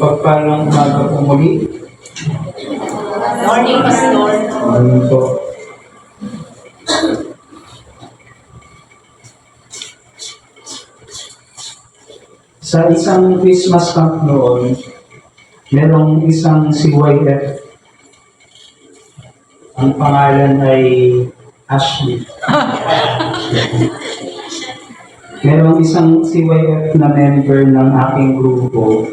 Mapagpalang umaga po muli. Morning, Pastor. Morning po. Sa isang Christmas camp noon, merong isang CYF. Ang pangalan ay Ashley. Merong isang CYF na member ng aking grupo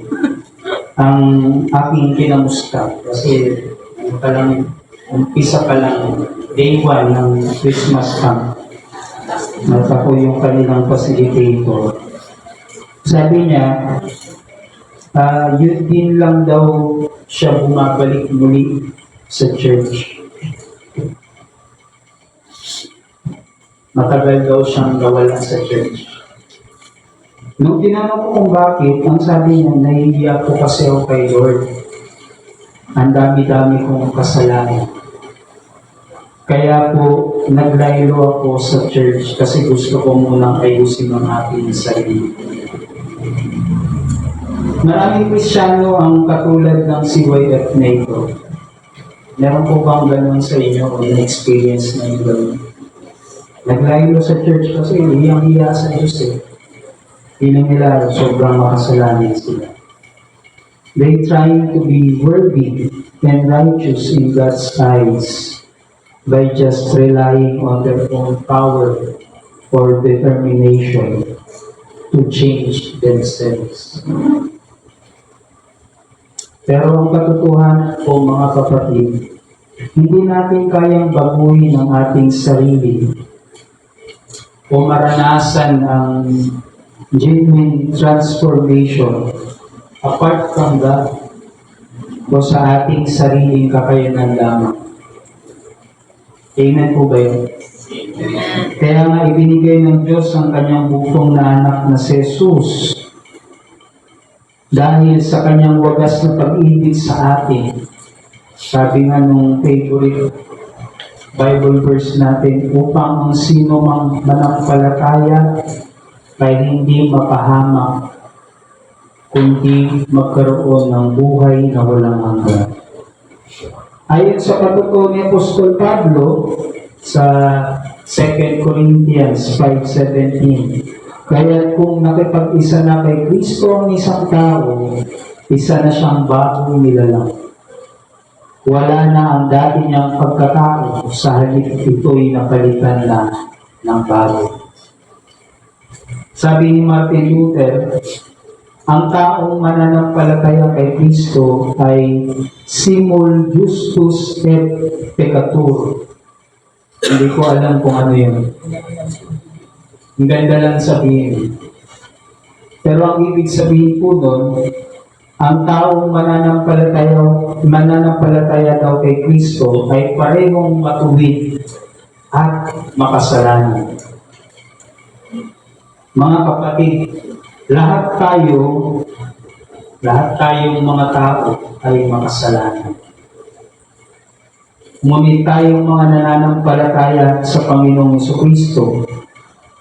ang aking kinamusta kasi umpisa pa lang day 1 ng Christmas camp. At ako yung kanilang facilitator. Sabi niya, yun din lang daw siya bumabalik muli sa church. Matagal daw siyang nawala sa church. Nung tinanong ko kung bakit, ang sabi niya, nahihiya ko kasi ako kay Lord. Ang dami-dami kong kasalanan. Kaya po, naglaylo ako sa church kasi gusto ko munang ayusin ang aking sarili. Maraming Kristiyano ang katulad ng CYF na ito. Meron po bang ganun sa inyo o na-experience na yung ganun? Naglaylo sa church kasi hiyang-hiya sa Diyos eh. Feeling nila sobrang makasalanan sila. They trying to be worthy and righteous in God's eyes by just relying on their own power or determination to change themselves. Pero ang katotohanan po mga kapatid, hindi natin kayang baguhin ang ating sarili o maranasan ang genuine transformation apart from God o sa ating sariling kakayanan lamang. Amen po ba yun? Kaya nga ibinigay ng Diyos ang kanyang bugtong na anak na si Jesus dahil sa kanyang wagas na pag-ibig sa atin. Sabi nga nung favorite Bible verse natin, upang ang sino mang manampalataya ay hindi mapahamak, kundi magkaroon ng buhay na walang hanggan. Ayon sa patutuo ni Apostol Pablo sa 2 Corinthians 5:17, kaya kung nakipag-isa na kay Kristo ang isang tao, isa na siyang bagong nilalang. Wala na ang dati niyang pagkatao, sa halip ito'y napalitan na ng bago. Sabi ni Martin Luther, ang taong mananampalataya kay Kristo ay simul justus et peccator. Hindi ko alam kung ano yun. Ang ganda lang sabihin. Pero ang ibig sabihin po doon, ang taong mananampalataya daw kay Kristo ay parehong matuwid at makasalanan. Mga kapatid, lahat tayong mga tao ay makasalanan. Ngunit tayong mga nananampalataya sa Panginoong Jesucristo,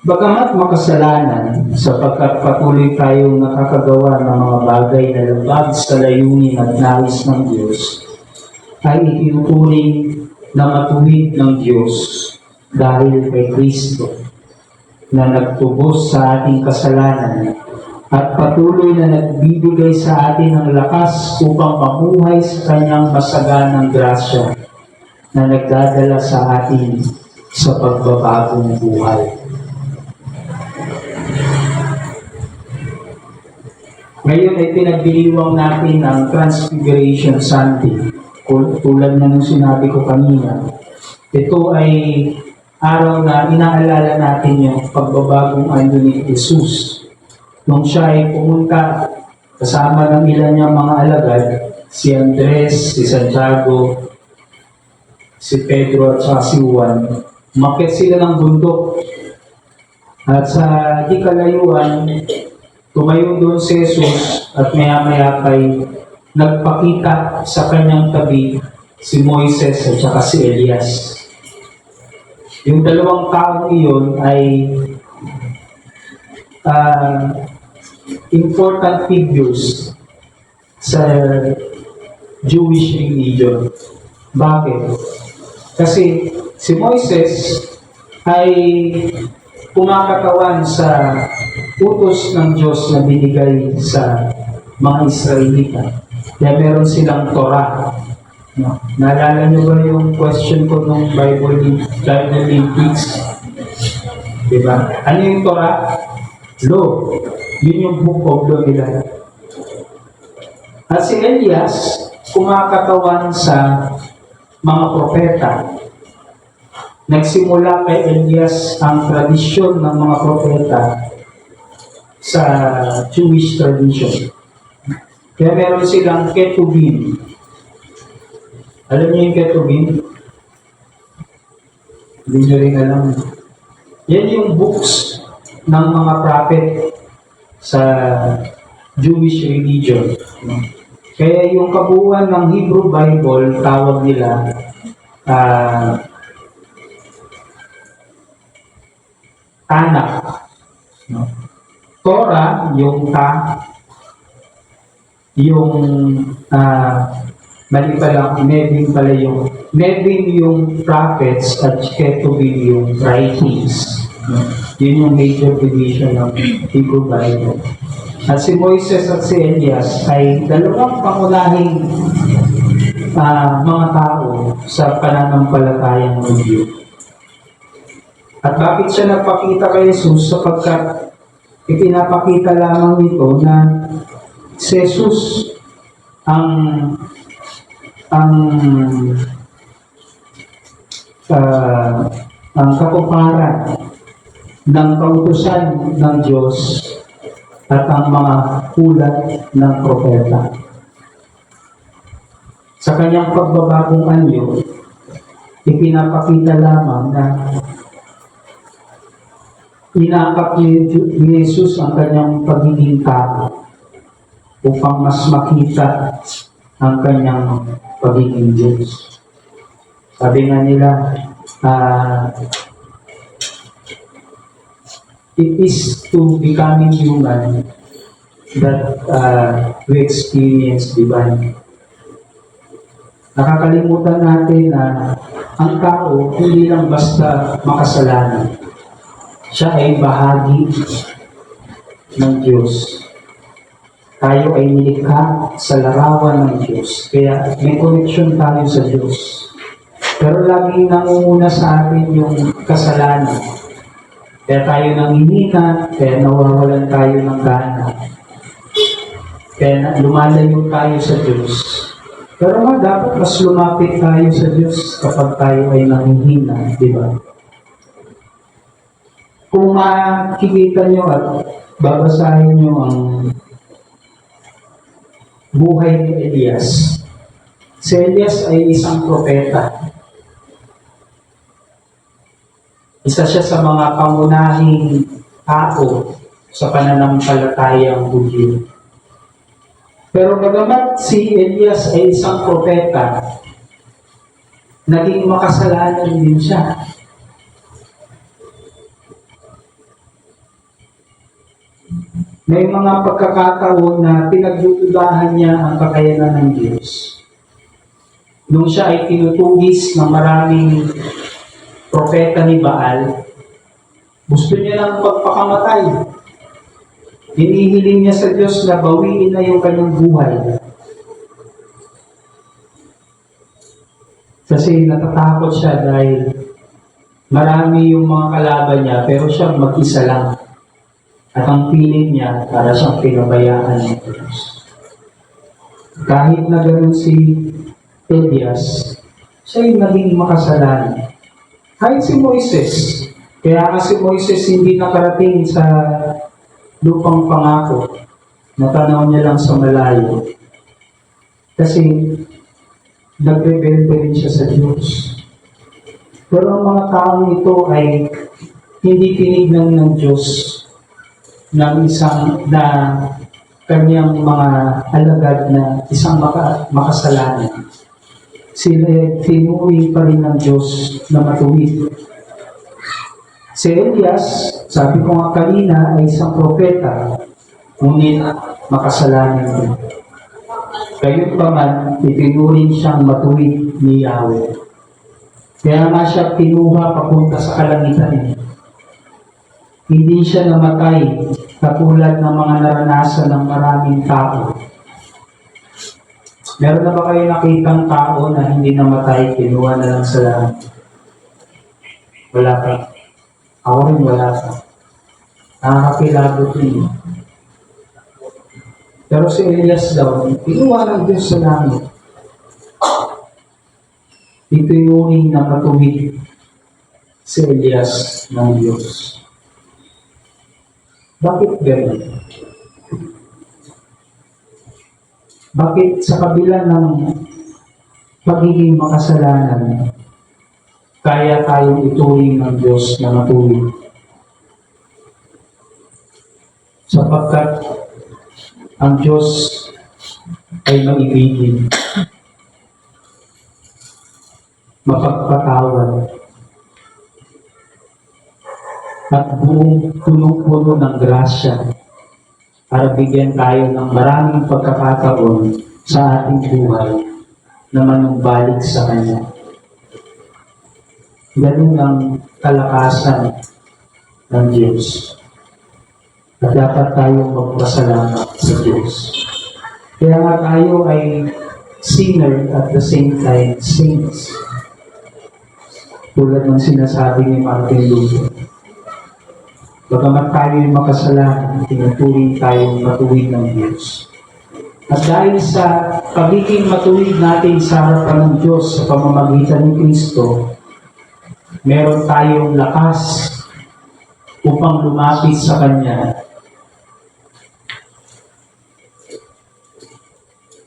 bagamat makasalanan, sapagkat patuloy tayong nakakagawa ng mga bagay na labag sa layunin at nais ng Diyos, ay itinuturing na matuwid ng Diyos dahil kay Kristo na nagtubos sa ating kasalanan at patuloy na nagbibigay sa atin ng lakas upang mamuhay sa kanyang masaganang grasya na nagdadala sa atin sa pagbabagong buhay. Ngayon ay pinagdiriwang natin ang Transfiguration Sunday. Tulad na nung sinabi ko kanina, ito ay araw na inaalala natin yung pagbabagong anyo ni Jesus. Nung siya ay pumunta kasama ng ilan niyang mga alagad, si Andres, si Santiago, si Pedro at saka si Juan, umakyat sila ng bundok. At sa di kalayuan, tumayo doon si Jesus at maya-maya kay nagpakita sa kanyang tabi si Moises at saka si Elias. Yung dalawang taong iyon ay important figures sa Jewish religion. Bakit? Kasi si Moises ay kumakatawan sa utos ng Diyos na binigay sa mga Israelita. Kaya meron silang Torah. No? Naalala niyo ba yung question ko nung Bible Olympics? Diba? Ano yung Torah? Law. Yun yung book of law nila. At si Elias, kumakatawan sa mga propeta. Nagsimula kay Elias ang tradisyon ng mga propeta sa Jewish tradition. Kaya meron silang ketubim. Alam niyo yung ketubim? Hindi niyo rin alam. Yan yung books ng mga prophet sa Jewish religion. Kaya yung kabuuan ng Hebrew Bible, tawag nila Tanakh. Torah, yung mali pala, Nevin yung prophets at Ketubim yung writings. Yun yung major division ng Hebrew Bible. At si Moises at si Elias ay dalawang pangunahing mga tao sa pananampalatayang Hudyo. At bakit siya nagpakita kay Jesus? Sapagkat ipinapakita lamang nito na si Jesus ang katuparan ng kautusan ng Diyos at ang mga ulat ng propeta. Sa kanyang pagbabagong anyo, ipinapakita lamang na inakap ni Jesus ang kanyang pagiging tao upang mas makita ang kanyang pagiging Diyos. Sabi nga nila, it is to becoming human that we experience divine. Nakakalimutan natin na ang tao hindi lang basta makasalanan. Siya ay bahagi ng Diyos. Tayo ay nilikha sa larawan ng Diyos. Kaya may connection tayo sa Diyos. Pero laging nangunguna sa atin yung kasalanan. Kaya tayo nanghihina, kaya nawawalan tayo ng gana. Kaya lumalayo tayo sa Diyos. Pero dapat mas lumapit tayo sa Diyos kapag tayo ay nanghihina, di ba? Kung makikita nyo at babasahin nyo ang buhay ni Elias. Si Elias ay isang propeta. Isa siya sa mga pangunahing tao sa pananampalatayang Hudyo. Pero bagamat si Elias ay isang propeta, naging makasalanan din siya. May mga pagkakataon na pinagdududahan niya ang kakayanan ng Diyos. Nung siya ay tinutugis ng maraming propeta ni Baal, gusto niya ng pagpakamatay. Hinihiling niya sa Diyos na bawiin na yung kanyang buhay. Kasi natatakot siya dahil marami yung mga kalaban niya, pero siya mag-isa lang. At ang piling niya, para siyang pinabayaan ng Diyos. Kahit na ganoon si Elias, siya yung naging makasalanan. Kahit si Moises, kaya kasi Moises hindi nakarating sa lupang pangako, natanaw niya lang sa malayo. Kasi nagrebelde rin siya sa Diyos. Pero ang mga taong ito ay hindi tinignan ng Diyos ng isang na kanyang mga alagad na isang makasalanan. Sila tinuri pa rin ng Diyos na matuwid. Si Elias, sabi ko nga kanina, ay isang propeta, ngunit makasalanan din. Gayunpaman, itinuring siyang matuwid ni Yahweh. Kaya nga siya kinuha papunta sa kalangitan niya. Hindi siya namatay katulad ng mga naranasan ng maraming tao. Meron na ba kayo nakitang tao na hindi namatay, kinuha na lang sa langit? Wala pa. Ako rin wala pa. Nakakakilabot yun. Pero si Elias daw, kinuha ng Diyos sa langit. Itinuring na matuwid si Elias ng Diyos. Bakit gano'n? Bakit sa kabila ng pagiging makasalanan, kaya tayong ituring ng Diyos na matuwid? Sapagkat ang Diyos ay maibigin, mapagpatawad, at buong punong-puno ng grasya para bigyan tayo ng maraming pagkakataon sa ating buhay na manumbalik sa Kanya. Ganun ang kalakasan ng Diyos. At dapat tayong magpasalamat sa Diyos. Kaya nga tayo ay sinner at the same time saints. Tulad ng sinasabi ni Martin Luther. Bagamat tayo ay makasalanan, tinuturing tayong matuwid ng Diyos. At dahil sa pagiging matuwid natin sa harapan ng Diyos sa pamamagitan ni Kristo, meron tayong lakas upang lumapit sa Kanya.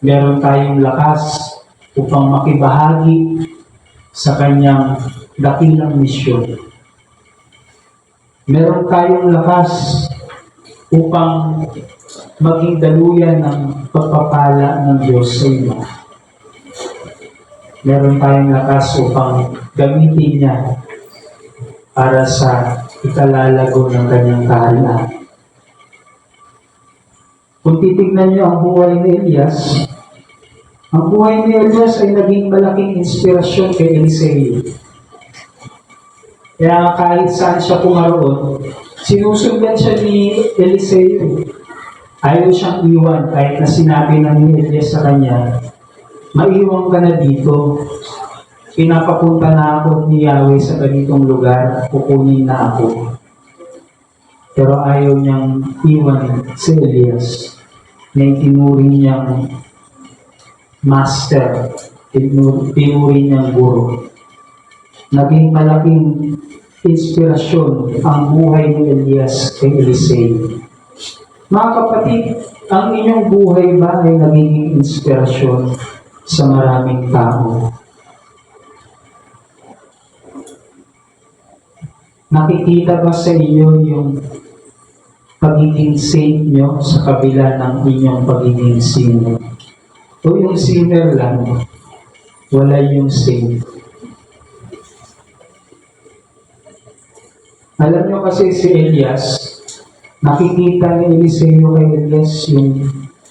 Meron tayong lakas upang makibahagi sa Kanyang dakilang misyon. Meron tayong lakas upang maging daluyan ng pagpapala ng Diyos sa iyo. Meron tayong lakas upang gamitin niya para sa ikalalago ng Kanyang kaharian. Kung titignan niyo ang buhay ni Elias, ang buhay ni Elias ay naging malaking inspirasyon kay Eliseo. Kaya kahit saan siya pumaroon, sinusundan siya ni Eliseo. Ayaw siyang iwan kahit na sinabi na ni Elias sa kanya, maiwan ka na dito. Pinapapunta na ako ni Yahweh sa ganitong lugar, kukunin na ako. Pero ayaw niyang iwan si Elias na itinuring niyang master, itinuring niyang guro. Naging malaking inspirasyon ang buhay ni Elias kay Eliseo. Mga kapatid, ang inyong buhay ba ay nagiging inspirasyon sa maraming tao? Nakikita ba sa inyo yung pagiging saint nyo sa kabila ng inyong pagiging sinner? O yung sinner lang, wala yung saint? Alam nyo kasi si Elias, nakikita ni Eliseo kay Elias yung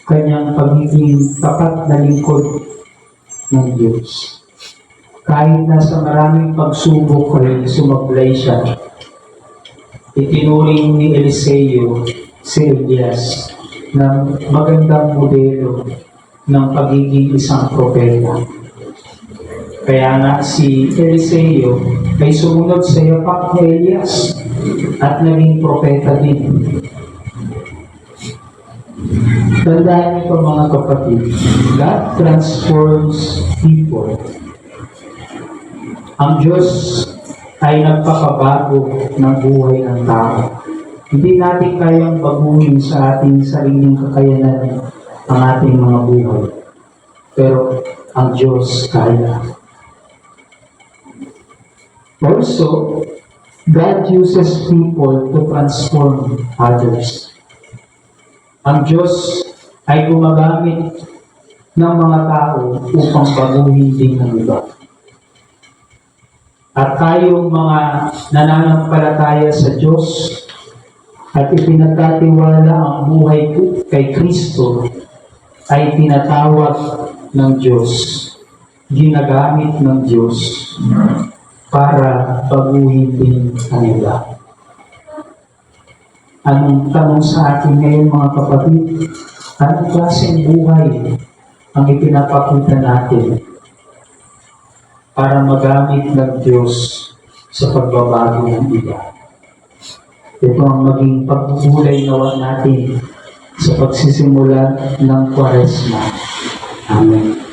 kanyang pagiging tapat na lingkod ng Diyos. Kahit na sa maraming pagsubok ay sumablay siya, itinuring ni Eliseo si Elias na magandang modelo ng pagiging isang propeta. Kaya nga si Eliseo ay sumunod sa yapak ni Elias at naging propeta din. Tandaan niyo mga kapatid, God transforms people. Ang Diyos ay nagpapabago ng buhay ng tao. Hindi natin kayang baguhin sa ating sariling kakayanan ang ating mga buhay. Pero ang Diyos kaya. Also, God uses people to transform others. Ang Diyos ay gumagamit ng mga tao upang baguhin din ng iba. At tayong mga nananampalataya sa Diyos at ipinagkatiwala ang buhay ko kay Kristo, ay tinatawag ng Diyos, ginagamit ng Diyos para baguhin din kanila. Anong tanong sa atin ngayon mga kapatid? Anong klaseng buhay ang ipinapakita natin para magamit ng Diyos sa pagbabago ng iba? Ito ang maging pagpupulay nawa natin sa pagsisimula ng Kwaresma. Amen.